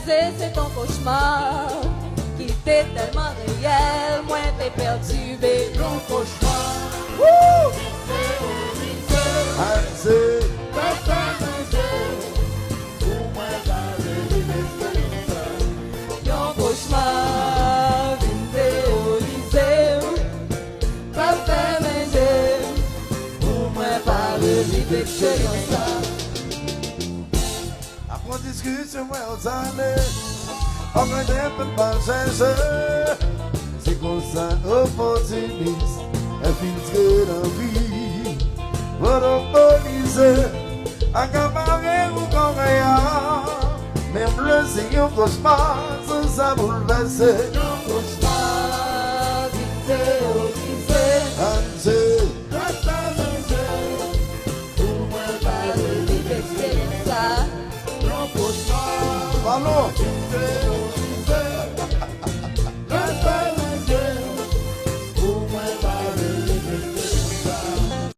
réalisé, c'est ton cauchemar qui était tellement réel, moi t'es perturbé. Ton cauchemar. Wouh! Anse, papa manger. Pour moi, j'avais l'expérience. Yon cauchemar, vin théoriser, pas faire manger, pour moi pas vivre l'expérience là. Après discussion, moi, on s'en est. On ne peut pas chercher. C'est comme ça, opportuniste, infiltré dans la vie. Monopolisé, accaparé ou coréen. Même le signe cauchemar, ça bouleversé. Yon cauchemar, vin théoriser, Anse, papa manger, pour moi pas vivre l'expérience là. Yon cauchemar, Pardon.